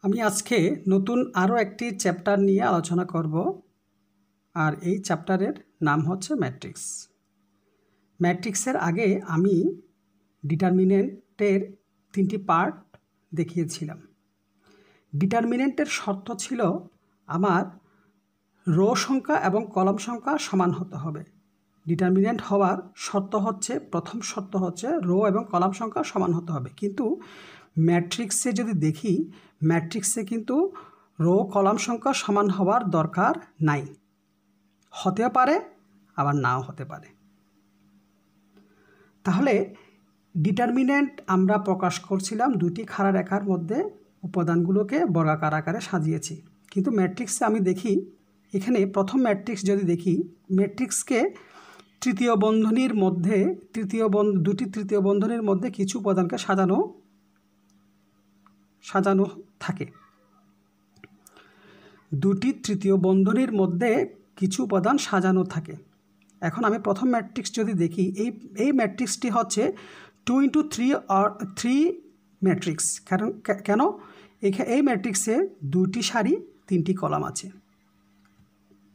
আমি আজকে নতুন আরও একটি চ্যাপ্টার নিয়ে আলোচনা করব আর এই চ্যাপ্টারের নাম হচ্ছে ম্যাট্রিক্স। ম্যাট্রিক্সের আগে আমি ডিটারমিনেন্টের 3টি পার্ট দেখিয়েছিলাম। ডিটারমিনেন্টের শর্ত ছিল আমার রো সংখ্যা এবং কলাম সংখ্যা সমান হতে হবে। ডিটারমিনেন্ট হওয়ার শর্ত হচ্ছে, প্রথম শর্ত হচ্ছে রো এবং কলাম সংখ্যা সমান হতে হবে। কিন্তু ম্যাট্রিক্সে যদি দেখি, ম্যাট্রিক্সে কিন্তু রো কলাম সংখ্যা সমান হওয়ার দরকার নাই। হতেও পারে আবার নাও হতে পারে। তাহলে ডিটারমিনেন্ট আমরা প্রকাশ করছিলাম দুটি খাড়া রেখার মধ্যে উপাদানগুলোকে বর্গাকার আকারে সাজিয়েছি। কিন্তু ম্যাট্রিক্সে আমি দেখি, এখানে প্রথম ম্যাট্রিক্স যদি দেখি, ম্যাট্রিক্সকে তৃতীয় বন্ধনীর মধ্যে দুটি তৃতীয় বন্ধনীর মধ্যে কিছু উপাদানকে সাজানো থাকে। দুটি তৃতীয় বন্ধনীর মধ্যে কিছু উপাদান সাজানো থাকে। এখন আমি প্রথম ম্যাট্রিক্স যদি দেখি, এই ম্যাট্রিক্সটি হচ্ছে 2x3 ম্যাট্রিক্স। কেন? এই ম্যাট্রিক্সে 2টি সারি 3টি কলাম আছে।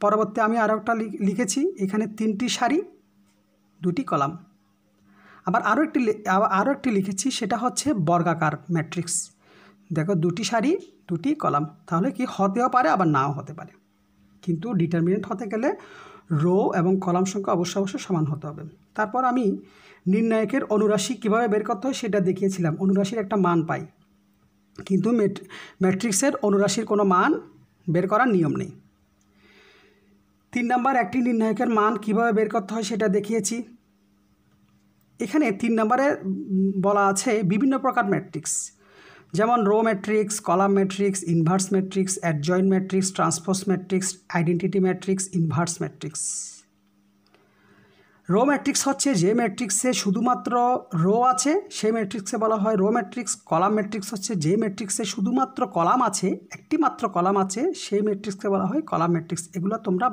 পরবর্তী আমি আরও একটা লিখেছি, এখানে 3টি সারি 2টি কলাম। আবার আরও একটি লিখেছি, সেটা হচ্ছে বর্গাকার ম্যাট্রিক্স। দেখো 2টি সারি 2টি কলাম। তাহলে কি হতেও পারে আবার নাও হতে পারে। কিন্তু ডিটারমিনেন্ট হতে গেলে রো এবং কলাম সংখ্যা অবশ্যই সমান হতে হবে। তারপর আমি নির্ণায়কের অনুরাশি কীভাবে বের করতে হয় সেটা দেখিয়েছিলাম। অনুরাশির একটা মান পাই, কিন্তু ম্যাট্রিক্সের অনুরাশির কোনো মান বের করার নিয়ম নেই। 3 নম্বর একটি নির্ণায়কের মান কীভাবে বের করতে হয় সেটা দেখিয়েছি। এখানে 3 নম্বরে বলা আছে বিভিন্ন প্রকার ম্যাট্রিক্স, যেমন row matrix, column matrix, inverse matrix, adjoint matrix, transpose matrix, identity matrix, inverse matrix. Row matrix হচ্ছে যে ম্যাট্রিক্সে শুধুমাত্র রো আছে সেই ম্যাট্রিক্সে বলা হয় রো ম্যাট্রিক্স। কলাম ম্যাট্রিক্স হচ্ছে যে ম্যাট্রিক্সে শুধুমাত্র কলাম আছে, একটি মাত্র কলাম আছে, সেই ম্যাট্রিক্সকে বলা হয় কলাম ম্যাট্রিক্স। এগুলো তোমরা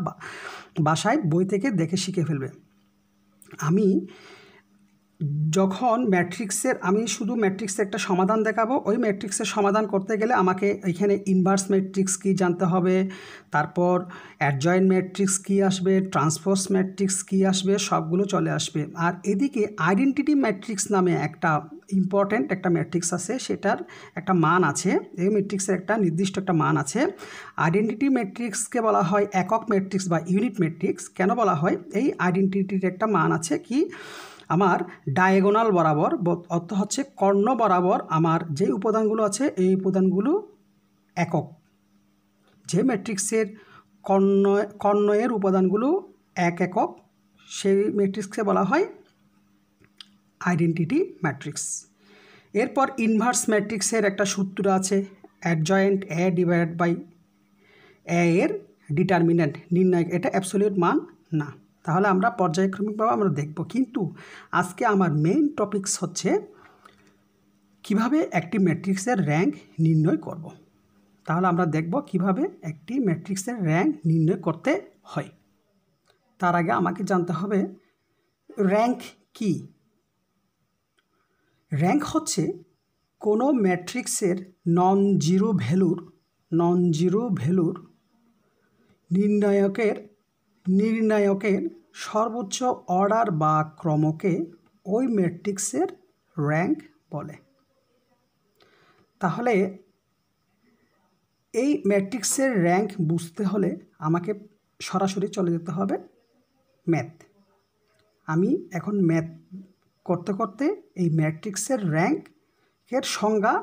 বাসায় বই থেকে দেখে শিখে ফেলবে। আমি শুধু ম্যাট্রিক্সের একটা সমাধান দেখাবো। ওই ম্যাট্রিক্সের সমাধান করতে গেলে আমাকে এখানে ইনভার্স ম্যাট্রিক্স কী জানতে হবে, তারপর অ্যাডজয়েন্ট ম্যাট্রিক্স কী আসবে, ট্রান্সপোজ ম্যাট্রিক্স কী আসবে, সবগুলো চলে আসবে। আর এদিকে আইডেন্টিটি ম্যাট্রিক্স নামে একটা ইম্পর্ট্যান্ট একটা ম্যাট্রিক্স আছে, সেটার একটা মান আছে। এই ম্যাট্রিক্সের একটা নির্দিষ্ট একটা মান আছে। আইডেন্টিটি ম্যাট্রিক্সকে বলা হয় একক ম্যাট্রিক্স বা ইউনিট ম্যাট্রিক্স। কেন বলা হয়? এই আইডেন্টিটির একটা মান আছে কি, আমার ডায়াগোনাল বরাবর, অর্থ হচ্ছে কর্ণ বরাবর আমার যে উপাদানগুলো আছে এই উপাদানগুলো একক। যে ম্যাট্রিক্সের কর্ণয়ের উপাদানগুলো একক, সেই ম্যাট্রিক্সকে বলা হয় আইডেন্টিটি ম্যাট্রিক্স। এরপর ইনভার্স ম্যাট্রিক্সের একটা সূত্র আছে, অ্যাডজয়েন্ট এ ডিভাইডেড বাই এ এর ডিটারমিনেন্ট নির্ণয়। এটা অ্যাবসলিউট মান না। তাহলে আমরা পর্যায়ক্রমিকভাবে আমরা দেখব। কিন্তু আজকে আমার মেইন টপিকস হচ্ছে কিভাবে একটি ম্যাট্রিক্সের র্যাঙ্ক নির্ণয় করব। তাহলে আমরা দেখব কিভাবে একটি ম্যাট্রিক্সের র্যাঙ্ক নির্ণয় করতে হয়। তার আগে আমাকে জানতে হবে র্যাঙ্ক কি। র্যাঙ্ক হচ্ছে কোনো ম্যাট্রিক্সের নন জিরো ভ্যালুর নির্ণায়কের সর্বোচ্চ অর্ডার বা ক্রমকে ওই ম্যাট্রিক্সের র্যাঙ্ক বলে। তাহলে এই ম্যাট্রিক্সের র্যাঙ্ক বুঝতে হলে আমাকে সরাসরি চলে যেতে হবে ম্যাথ। আমি এখন ম্যাথ করতে করতে এই ম্যাট্রিক্সের র্যাঙ্কের সংজ্ঞা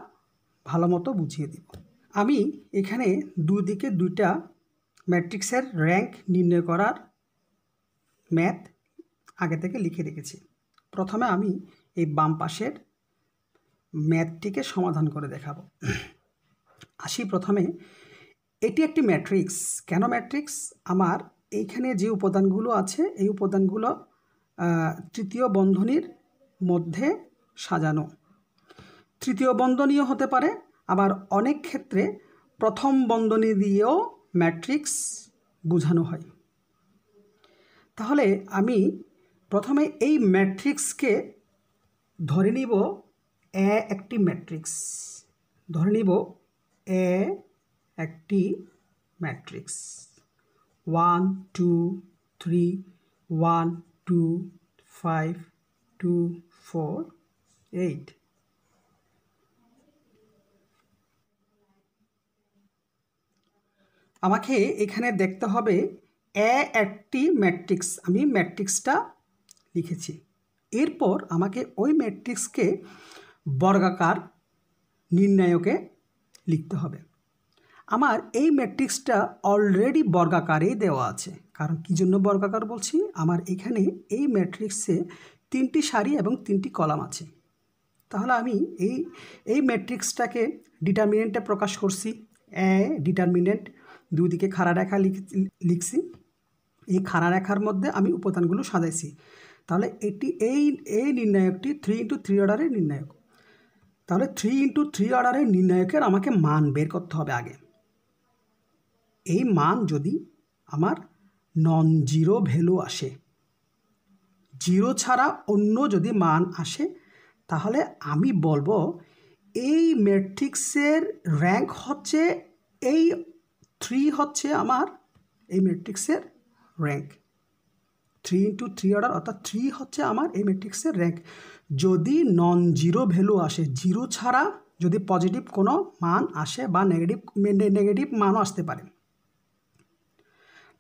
ভালো মতো বুঝিয়ে দিব। আমি এখানে দুদিকে দুইটা ম্যাট্রিক্সের র্যাঙ্ক নির্ণয় করার ম্যাথ আগে থেকে লিখে রেখেছি। প্রথমে আমি এই বাম পাশের ম্যাথটিকে সমাধান করে দেখাবো। আসি প্রথমে, এটি একটি ম্যাট্রিক্স। কেন ম্যাট্রিক্স? আমার এইখানে যে উপাদানগুলো আছে এই উপাদানগুলো তৃতীয় বন্ধনীর মধ্যে সাজানো। তৃতীয় বন্ধনীও হতে পারে, আবার অনেক ক্ষেত্রে প্রথম বন্ধনী দিয়েও ম্যাট্রিক্স বোঝানো হয়। তাহলে আমি প্রথমে এই ম্যাট্রিক্সকে ধরে নিব একটি ম্যাট্রিক্স। ধরে নিব এ একটি ম্যাট্রিক্স 1 2 3 1 2 5 2 4 8 আমাকে এখানে দেখতে হবে এ একটি ম্যাট্রিক্স, আমি ম্যাট্রিক্সটা লিখেছি। এরপর আমাকে ওই ম্যাট্রিক্সকে বর্গাকার নির্ণায়কে লিখতে হবে। আমার এই ম্যাট্রিক্সটা অলরেডি বর্গাকারেই দেওয়া আছে। কারণ কী জন্য বর্গাকার বলছি, আমার এখানে এই ম্যাট্রিক্সে 3টি সারি এবং 3টি কলাম আছে। তাহলে আমি এই ম্যাট্রিক্সটাকে ডিটারমিনেন্টে প্রকাশ করছি। ডিটারমিনেন্ট দুদিকে খাড়া রেখা লিখছি। এই খাড়া রেখার মধ্যে আমি উপাদানগুলো সাজাইছি। তাহলে এটি এই নির্ণায়কটি 3x3 অর্ডারের নির্ণায়ক। তাহলে 3x3 অর্ডারের নির্ণায়কের আমাকে মান বের করতে হবে আগে। এই মান যদি আমার নন জিরো ভ্যালু আসে, জিরো ছাড়া অন্য যদি মান আসে, তাহলে আমি বলবো এই ম্যাট্রিক্সের র্যাঙ্ক হচ্ছে এই 3 হচ্ছে আমার এই ম্যাট্রিক্সের র্যাঙ্ক। 3x3 অর্ডার অর্থাৎ 3 হচ্ছে আমার এই ম্যাট্রিক্সের র্যাঙ্ক। যদি নন জিরো ভ্যালু আসে, জিরো ছাড়া যদি পজিটিভ কোনো মান আসে বা নেগেটিভ মানও আসতে পারে,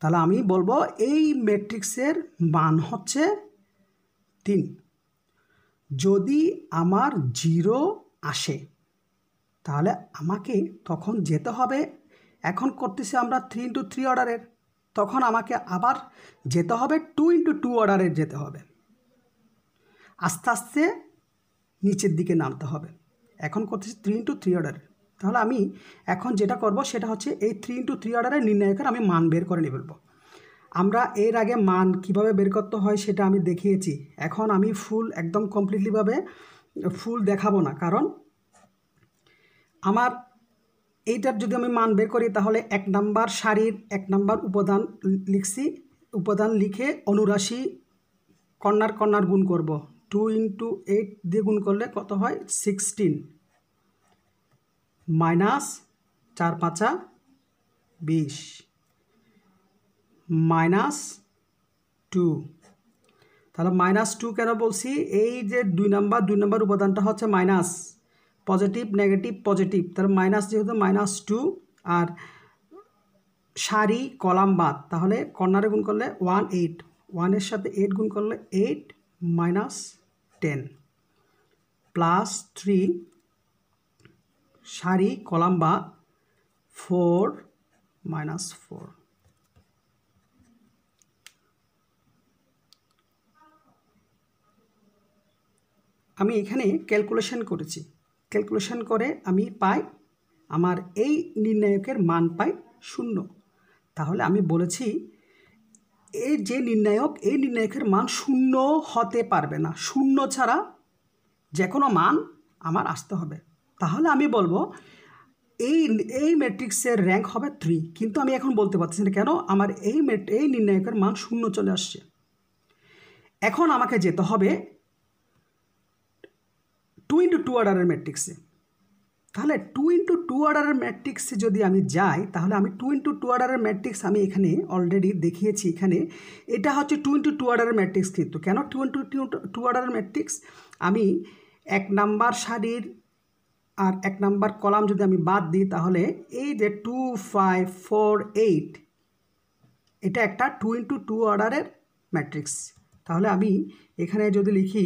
তাহলে আমি বলবো এই ম্যাট্রিক্সের মান হচ্ছে 3। যদি আমার জিরো আসে, তাহলে আমাকে তখন যেতে হবে, এখন করতেছি আমরা 3x3 অর্ডারের, তখন আমাকে আবার যেতে হবে 2x2 অর্ডারের যেতে হবে। আস্তে আস্তে নিচের দিকে নামতে হবে। এখন করতেছি 3x3 অর্ডারের। তাহলে আমি এখন যেটা করব সেটা হচ্ছে এই 3x3 অর্ডারের নির্ণায়কের আমি মান বের করে নিয়ে ফেলব। আমরা এর আগে মান কিভাবে বের করতে হয় সেটা আমি দেখিয়েছি। এখন আমি একদম কমপ্লিটলিভাবে ফুল দেখাবো না, কারণ আমার এইটার যদি আমি মান বের করি তাহলে 1 নাম্বার সারির 1 নাম্বার উপাদান লিখছি। উপাদান লিখে অনুরাশি কর্নার গুণ করব। 2 × 8 দিয়ে গুণ করলে কত হয়? 16 মাইনাস 4 5 20 মাইনাস 2। তাহলে -2 কেন বলছি? এই যে 2 নাম্বার উপাদানটা হচ্ছে মাইনাস, পজিটিভ নেগেটিভ পজিটিভ, তাহলে মাইনাস যেহেতু -2, আর সারি কলাম বাদ, তাহলে কর্নারে গুণ করলে 1 8, 1 এর সাথে 8 গুণ করলে 8 - 10 প্লাস 3 সারি কলাম বাদ 4 - 4। আমি এখানে ক্যালকুলেশন করেছি। ক্যালকুলেশন করে আমি পাই, আমার এই নির্ণায়কের মান পাই 0। তাহলে আমি বলেছি এই যে নির্ণায়ক, এই নির্ণায়কের মান 0 হতে পারবে না। 0 ছাড়া যে কোনো মান আমার আসতে হবে। তাহলে আমি বলবো এই ম্যাট্রিক্সের র্যাঙ্ক হবে 3। কিন্তু আমি এখন বলতে পারছি না, কেন? আমার এই নির্ণায়কের মান 0 চলে আসছে। এখন আমাকে যেতে হবে 2x2 অর্ডারের ম্যাট্রিক্সে। তাহলে 2x2 অর্ডারের ম্যাট্রিক্সে যদি আমি যাই, তাহলে আমি 2x2 অর্ডারের ম্যাট্রিক্স আমি এখানে অলরেডি দেখিয়েছি। এখানে এটা হচ্ছে 2x2 অর্ডারের ম্যাট্রিক্স। কিন্তু কেন 2x2 অর্ডারের ম্যাট্রিক্স? আমি 1 নাম্বার সারির আর 1 নাম্বার কলাম যদি আমি বাদ দিই, তাহলে এই যে 2 5 4 8 এটা একটা 2x2 অর্ডারের ম্যাট্রিক্স। তাহলে আমি এখানে যদি লিখি,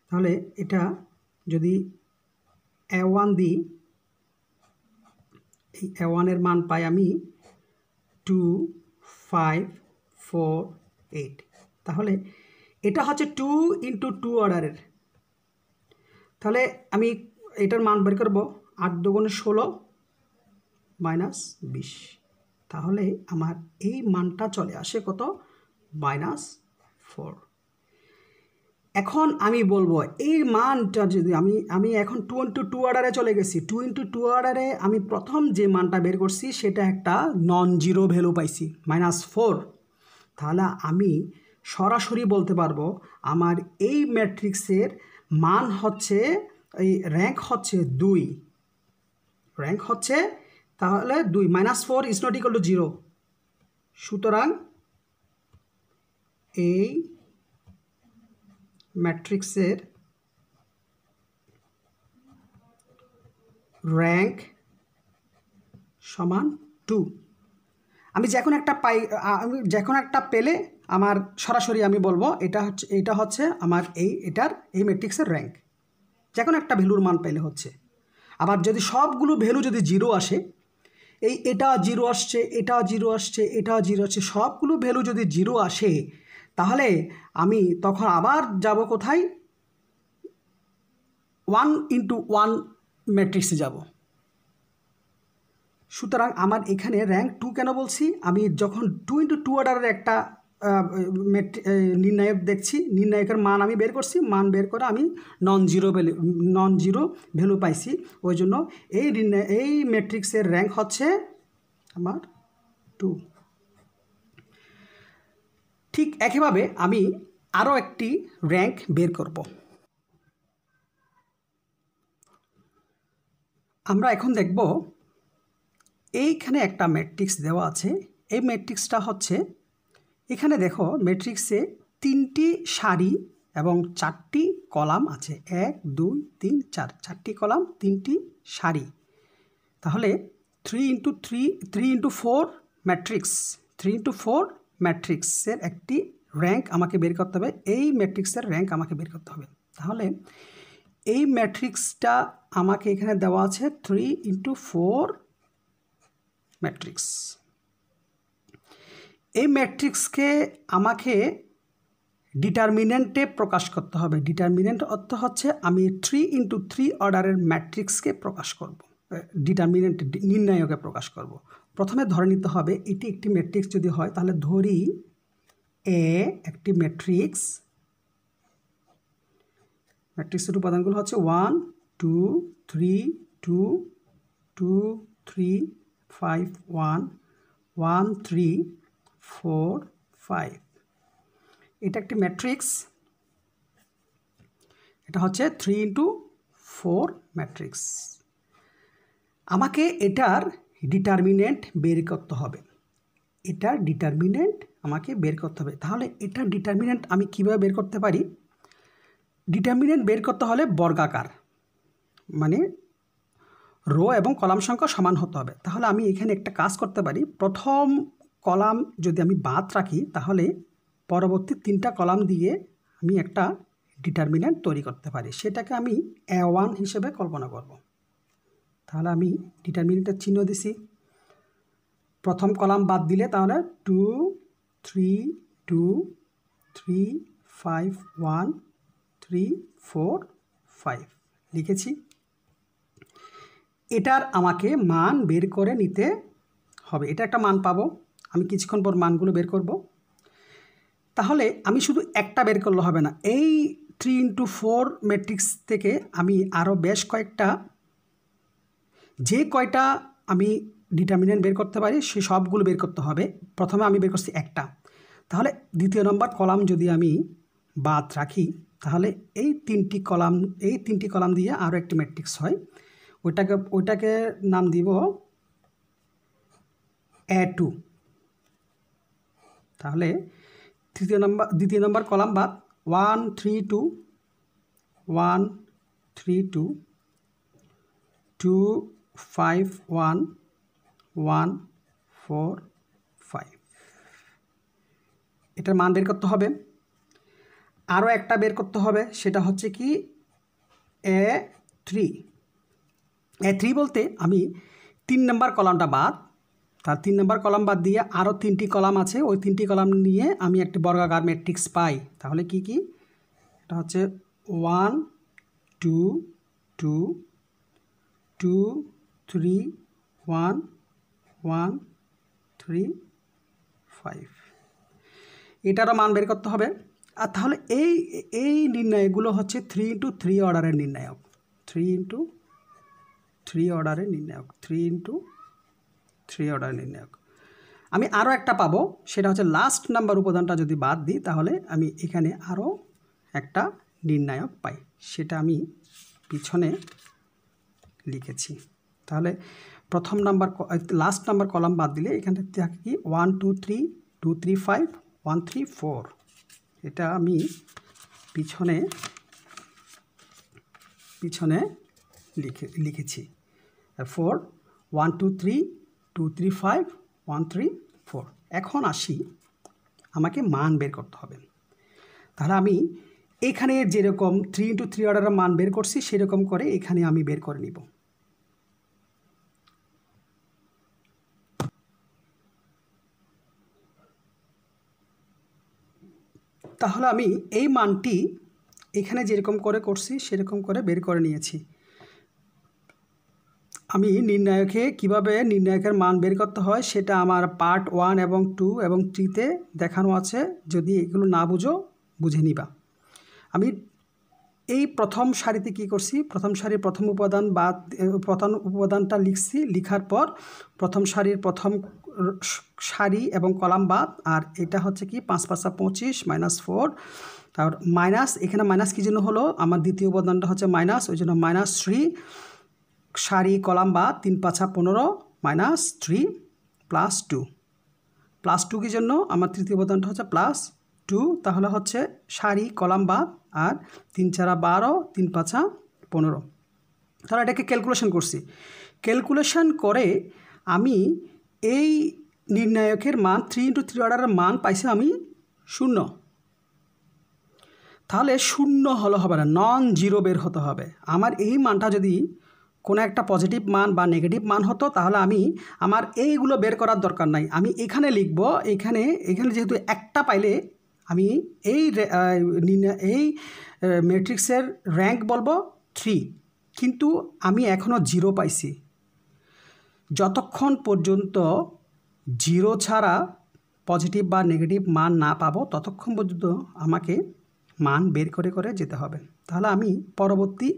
তাহলে এটা যদি A1 দিই, এই A1 এর মান পাই আমি 2 5 4 8। তাহলে এটা হচ্ছে 2x2 অর্ডারের। তাহলে আমি এটার মান বের করব, 8 × 2 = 16 - 20। তাহলে আমার এই মানটা চলে আসে কত? -4। এখন আমি বলবো এই মানটা যদি আমি এখন 2x2 অর্ডারে চলে গেছি। 2x2 অর্ডারে আমি প্রথম যে মানটা বের করছি সেটা একটা নন জিরো ভ্যালু পাইছি, -4। তাহলে আমি সরাসরি বলতে পারবো আমার এই ম্যাট্রিক্সের মান হচ্ছে, এই র্যাঙ্ক হচ্ছে 2। র্যাঙ্ক হচ্ছে তাহলে 2 -4 ইজ নট ইকুয়াল টু 0। সুতরাং এই ম্যাট্রিক্সের র্যাঙ্ক সমান 2। আমি যে কোনো একটা পেলে আমার সরাসরি আমি বলবো এটা হচ্ছে আমার এই ম্যাট্রিক্সের র্যাঙ্ক। যে কোনো একটা ভ্যালুর মান পেলে হচ্ছে। আবার যদি সবগুলো ভ্যালু যদি 0 আসে, এটা 0 আসছে, এটা 0 আসছে, এটা 0 আসছে, সবগুলো ভ্যালু যদি 0 আসে, তাহলে আমি তখন আবার যাব কোথায়? 1 × 1 ম্যাট্রিক্সে যাব। সুতরাং আমার এখানে র্যাঙ্ক 2 কেন বলছি? আমি যখন 2 × 2 অর্ডারের একটা নির্ণায়ক দেখছি, নির্ণায়কের মান আমি বের করছি, মান বের করে আমি নন জিরো ভ্যালু পাইছি। ওই জন্য এই ম্যাট্রিক্সের র্যাঙ্ক হচ্ছে আমার 2। ঠিক একইভাবে আমি আরও একটি র্যাঙ্ক বের করব। আমরা এখন দেখব এইখানে একটা ম্যাট্রিক্স দেওয়া আছে। এই ম্যাট্রিক্সটা হচ্ছে, এখানে দেখো ম্যাট্রিক্সে 3টি সারি এবং 4টি কলাম আছে। 1 2 3 4, 4টি কলাম 3টি সারি। তাহলে 3 × 4 ম্যাট্রিক্স, 3 × 4 ম্যাট্রিক্সের একটি র্যাঙ্ক আমাকে বের করতে হবে। এই ম্যাট্রিক্সের র্যাঙ্ক আমাকে বের করতে হবে। তাহলে এই ম্যাট্রিক্সটা আমাকে এখানে দেওয়া আছে 3 × 4 ম্যাট্রিক্স। এই ম্যাট্রিক্সকে আমাকে ডিটারমিনেন্টে প্রকাশ করতে হবে। ডিটারমিনেন্ট অর্থ হচ্ছে আমি 3 × 3 অর্ডারের ম্যাট্রিক্সকে প্রকাশ করব, ডিটারমিনেন্ট নির্ণায়কে প্রকাশ করব। প্রথমে ধরে নিতে হবে এটি একটি ম্যাট্রিক্স যদি হয়, তাহলে ধরি এ একটি ম্যাট্রিক্স। ম্যাট্রিক্সের উপাদানগুলো হচ্ছে 1 2 3 2 2 3 5 1 1 3 4 5। এটা একটি ম্যাট্রিক্স, এটা হচ্ছে 3 × 4 ম্যাট্রিক্স। আমাকে এটার ডিটারমিনেন্ট বের করতে হবে। এটার ডিটারমিনেন্ট আমাকে বের করতে হবে। তাহলে এটার ডিটারমিনেন্ট আমি কিভাবে বের করতে পারি? ডিটারমিনেন্ট বের করতে হলে বর্গাকার, মানে রো এবং কলাম সংখ্যা সমান হতে হবে। তাহলে আমি এখানে একটা কাজ করতে পারি। প্রথম কলাম যদি আমি বাদ রাখি, তাহলে পরবর্তী 3টা কলাম দিয়ে আমি একটা ডিটারমিনেন্ট তৈরি করতে পারি। সেটাকে আমি A1 হিসেবে কল্পনা করব। তাহলে আমি ডিটারমিনেন্টের চিহ্ন দিছি। প্রথম কলাম বাদ দিলে তাহলে 2 3 2 3 5 1 3 4 5 লিখেছি। এটার আমাকে মান বের করে নিতে হবে। এটা একটা মান পাবো, আমি কিছুক্ষণ পর মানগুলো বের করব। তাহলে আমি শুধু একটা বের করলে হবে না। এই 3 × 4 ম্যাট্রিক্স থেকে আমি আরও বেশ কয়েকটা, যে কয়টা আমি ডিটারমিনেন্ট বের করতে পারি সে সবগুলো বের করতে হবে। প্রথমে আমি বের করছি একটা, তাহলে দ্বিতীয় নম্বর কলাম যদি আমি বাদ রাখি, তাহলে এই 3টি কলাম দিয়ে আরও একটি ম্যাট্রিক্স হয়। ওইটাকে নাম দিব A2। তাহলে দ্বিতীয় নম্বর কলাম বাদ 1 3 2 1 3 2 2 5 1 1 4 5। এটার মান বের করতে হবে। আরও একটা বের করতে হবে, সেটা হচ্ছে কি A3 বলতে আমি 3 নম্বর কলামটা বাদ, তার 3 নম্বর কলাম বাদ দিয়ে আরও 3টি কলাম আছে, ওই 3টি কলাম নিয়ে আমি একটি বর্গাকার ম্যাট্রিক্স পাই। তাহলে কি কি? এটা হচ্ছে 1 2 2 2 3 1 1 3 5। এটারও মান বের করতে হবে। আর তাহলে এই নির্ণায়কগুলো হচ্ছে 3 × 3 অর্ডারের নির্ণায়ক, 3 × 3 অর্ডারের নির্ণায়ক, 3 × 3 অর্ডারের নির্ণায়ক। আমি আরও একটা পাবো, সেটা হচ্ছে লাস্ট নাম্বার উপাদানটা যদি বাদ দিই, তাহলে আমি এখানে আরও একটা নির্ণায়ক পাই। সেটা আমি পিছনে লিখেছি। তাহলে প্রথম নাম্বার লাস্ট নাম্বার কলাম বাদ দিলে এখানে থাকে কি 1 2 3 2 3 5 1 3 4। এটা আমি পিছনে লিখেছি 4 1 2 3 2 3 5 1 3 4। এখন আসি, আমাকে মান বের করতে হবে। তাহলে আমি এখানে যেরকম 3 × 3 অর্ডারের মান বের করছি সেরকম করে এখানে আমি বের করে নিব। তাহলে আমি এই মানটি এখানে যেরকম করে করছি সেরকম করে বের করে নিয়েছি। আমি কিভাবে নির্ণায়কের মান বের করতে হয় সেটা আমার পার্ট 1 এবং 2 এবং 3-তে দেখানো আছে। যদি এগুলো না বুঝে নিবা। আমি এই প্রথম সারিতে কি করছি, প্রথম সারির প্রথম উপাদানটা লিখছি। লিখার পর প্রথম সারির প্রথম সারি এবং কলাম বাদ, আর এটা হচ্ছে কি 5 5 25 -4। তারপর মাইনাস, এখানে মাইনাস কি জন্য হলো, আমার দ্বিতীয় উপাদানটা হচ্ছে মাইনাস, ওই জন্য -3 সারি কলাম বাদ 3 5 15 -3 +2 +2 কি জন্য, আমার তৃতীয় উপাদানটা হচ্ছে +2। তাহলে হচ্ছে সারি কলাম বাদ আর 3 4 12 3 5 15। তাহলে এটাকে ক্যালকুলেশন করছি। ক্যালকুলেশন করে আমি এই নির্ণায়কের মান 3 × 3 অর্ডারের মান পাইছি আমি 0। তাহলে 0 হলে হবে না, নন জিরো বের হতে হবে। আমার এই মানটা যদি কোনো একটা পজিটিভ মান বা নেগেটিভ মান হতো তাহলে আমার এইগুলো বের করার দরকার নাই। আমি এখানে লিখব, এখানে যেহেতু একটা পাইলে আমি এই ম্যাট্রিক্সের র্যাঙ্ক বলবো 3, কিন্তু আমি এখনও 0 পাইছি। যতক্ষণ পর্যন্ত 0 ছাড়া পজিটিভ বা নেগেটিভ মান না পাবো ততক্ষণ পর্যন্ত আমাকে মান বের করে যেতে হবে। তাহলে আমি পরবর্তী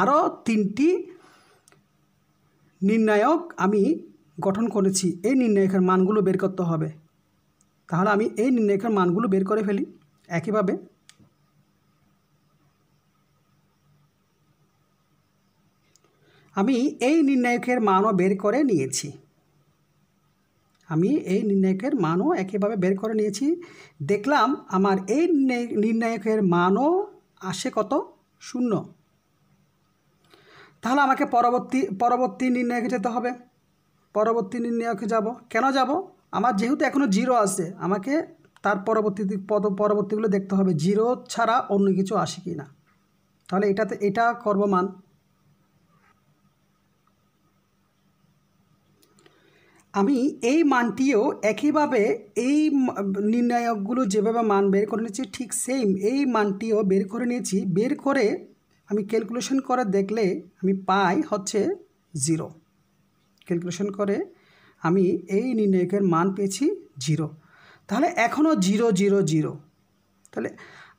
আরও 3টি নির্ণায়ক আমি গঠন করেছি। এই নির্ণায়কের মানগুলো বের করতে হবে। তাহলে আমি এই নির্ণায়কের মানগুলো বের করে ফেলি। একইভাবে আমি এই নির্ণায়কের মানও বের করে নিয়েছি। একইভাবে বের করে নিয়েছি। দেখলাম আমার এই নির্ণায়কের মানও আসে কত, 0। তাহলে আমাকে পরবর্তী নির্ণায়কে যেতে হবে। পরবর্তী নির্ণায়কে যাব। কেন যাব? আমার যেহেতু এখনও 0 আছে, আমাকে তার পরবর্তীগুলো দেখতে হবে 0 ছাড়া অন্য কিছু আসে কি না। তাহলে এটা করব মান। আমি এই মানটিও একইভাবে এই নির্ণায়কগুলো যেভাবে মান বের করে নিয়েছি ঠিক সেম এই মানটিও বের করে নিয়েছি। বের করে আমি ক্যালকুলেশন করে দেখলে আমি পাই হচ্ছে 0। ক্যালকুলেশন করে আমি এই নির্ণায়কের মান পেয়েছি 0। তাহলে এখনও 0 0 0। তাহলে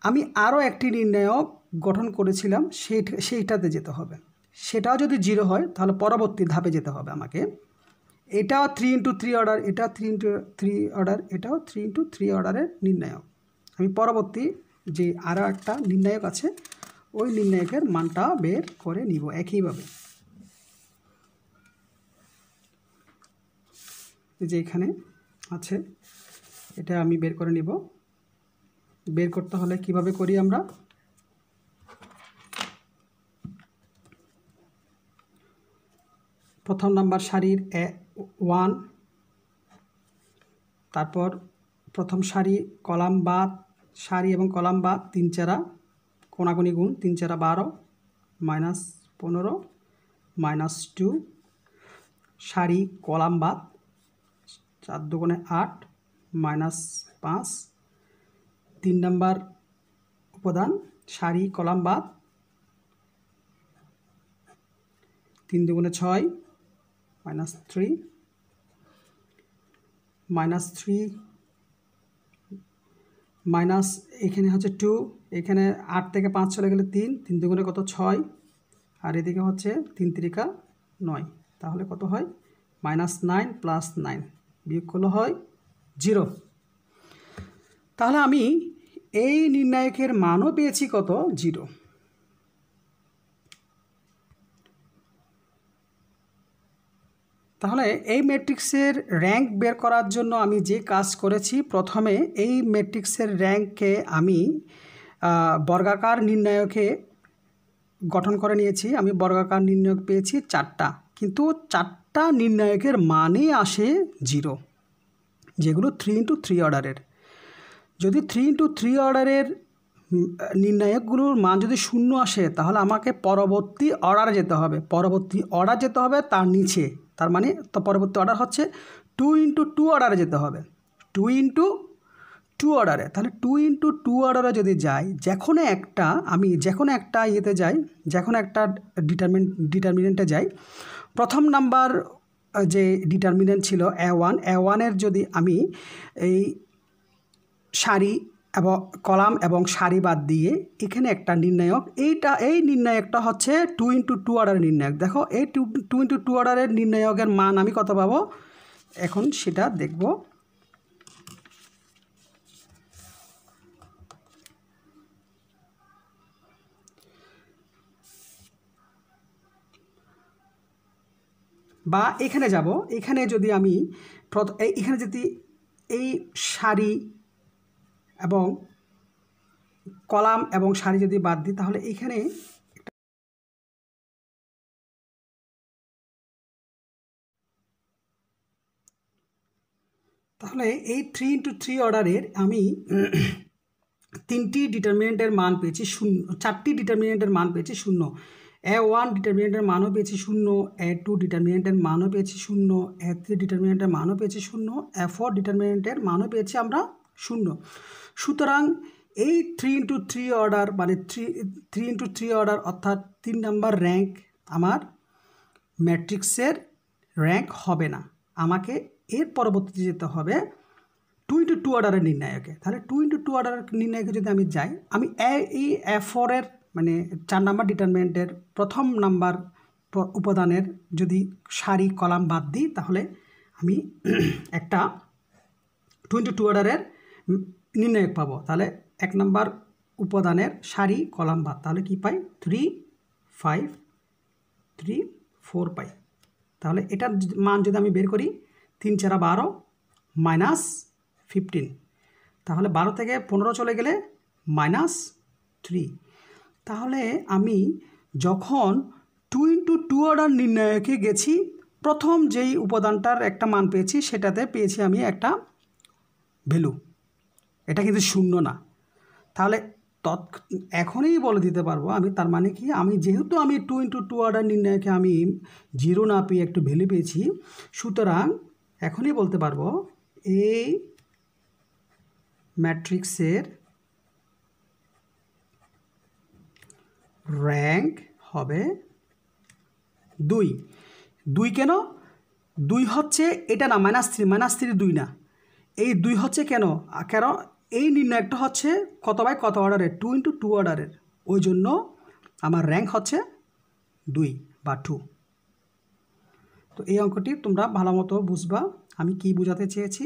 আমি আরও একটি নির্ণায়ক গঠন করেছিলাম, সেইটাতে যেতে হবে। সেটাও যদি 0 হয় তাহলে পরবর্তী ধাপে যেতে হবে আমাকে। এটাও 3 × 3 অর্ডার, এটা 3 × 3 অর্ডার, এটাও 3 × 3 অর্ডারের নির্ণায়ক। আমি পরবর্তী যে আরও একটা নির্ণায়ক আছে ওই নির্ণায়কের মানটা বের করে নিব একইভাবে। যে এখানে আছে এটা আমি বের করে নিব। বের করতে হলে কিভাবে করি আমরা, প্রথম নাম্বার সারির 1, তারপর প্রথম সারি কলাম বাদ, সারি এবং কলাম বাদ 3 4 কোণাকুণি গুণ 3 4 12 -15 -2 সারি কলাম বাদ 4 2 8 -5। 3 নাম্বার উপাদান সারি কলাম বাদ 3 2 6 -3 -3 মাইনাস এখানে হচ্ছে 2, এখানে 8 থেকে 5 চলে গেলে 3 3 2 কত 6, আর এদিকে হচ্ছে 3 3 9। তাহলে কত হয় -9 + 9 বিয়োগ করলে হয় 0। তাহলে আমি এই নির্ণায়কের মানও পেয়েছি কত, 0। তাহলে এই ম্যাট্রিক্সের র্যাঙ্ক বের করার জন্য আমি যে কাজ করেছি, প্রথমে এই ম্যাট্রিক্সের র্যাঙ্ককে আমি বর্গাকার নির্ণায়কে গঠন করে নিয়েছি। আমি বর্গাকার নির্ণায়ক পেয়েছি 4টা, কিন্তু 4টা নির্ণায়কের মানই আসে 0, যেগুলো 3x3 অর্ডারের। যদি 3x3 অর্ডারের নির্ণায়কগুলোর মান যদি 0 আসে, তাহলে আমাকে পরবর্তী অর্ডারে যেতে হবে। পরবর্তী অর্ডার যেতে হবে তার নিচে, তার মানে তো পরবর্তী অর্ডার হচ্ছে 2x2 অর্ডারে যেতে হবে, 2x2 অর্ডারে। তাহলে 2x2 অর্ডারে যদি যাই, যে কোনো একটা ইয়েতে যাই, যে কোনো একটা ডিটারমিনেন্টে যাই, প্রথম নাম্বার যে ডিটারমিনেন্ট ছিল A1 যদি আমি এই সারি এবং কলাম এবং সারি বাদ দিয়ে এখানে একটা নির্ণায়ক, এই নির্ণায়কটা হচ্ছে 2x2 অর্ডারের নির্ণায়ক। দেখো এই 2x2 অর্ডারের নির্ণায়কের মান আমি কত পাবো, এখন সেটা দেখব। বা এখানে যাব, এখানে যদি আমি এখানে যদি এই সারি এবং কলাম এবং সারি যদি বাদ দিই, তাহলে এখানে এই 3x3 অর্ডারের আমি 3টি ডিটারমিনেন্টের মান পেয়েছি 0, 4টি ডিটারমিনেন্টের মান পেয়েছি 0। A1 ডিটারমিনেন্টের মানও পেয়েছি 0, A2 ডিটারমিনেন্টের মানও পেয়েছি 0, A3 ডিটারমিনেন্টের মানও পেয়েছি 0, A4 ডিটারমিনেন্টের মানও পেয়েছি আমরা 0। সুতরাং এই 3x3 অর্ডার মানে 3x3 অর্ডার অর্থাৎ 3 নাম্বার র্যাঙ্ক আমার ম্যাট্রিক্সের র্যাঙ্ক হবে না। আমাকে এর পরবর্তীতে যেতে হবে 2x2 অর্ডারের নির্ণায়কে। তাহলে 2x2 অর্ডারের নির্ণায়কে যদি আমি যাই, আমি এই A4 এর মানে 4 নাম্বার ডিটারমিনেন্টের প্রথম নাম্বার উপাদানের যদি সারি কলাম বাদ দিই, তাহলে আমি একটা 2x2 অর্ডারের নির্ণায়ক পাবো। তাহলে 1 নাম্বার উপাদানের সারি কলাম বাদ, তাহলে কি পাই, 3, 5, 3, 4 পাই। তাহলে এটার মান যদি আমি বের করি, 3 × 4 = 12 -15, তাহলে 12 থেকে 15 চলে গেলে -3। তাহলে আমি যখন 2x2 অর্ডার নির্ণায়কে গেছি, প্রথম যেই উপাদানটার একটা মান পেয়েছি, সেটাতে পেয়েছি আমি একটা ভ্যালু, এটা কিন্তু 0 না। তাহলে এখনই বলে দিতে পারবো আমি, তার মানে কি, আমি যেহেতু আমি 2x2 অর্ডার নির্ণায়কে আমি 0 না পেয়ে একটু ভ্যালু পেয়েছি, সুতরাং এখনই বলতে পারবো এই ম্যাট্রিক্সের র্যাঙ্ক হবে 2। 2 কেন? 2 হচ্ছে এটা না, -3 2 না, এই 2 হচ্ছে কেন এই নির্ণায়কটা হচ্ছে কত বাই কত অর্ডারের, 2x2 অর্ডারের, ওই জন্য আমার র্যাঙ্ক হচ্ছে 2 বা 2। তো এই অঙ্কটি তোমরা ভালো মতো বুঝবা আমি কি বোঝাতে চেয়েছি।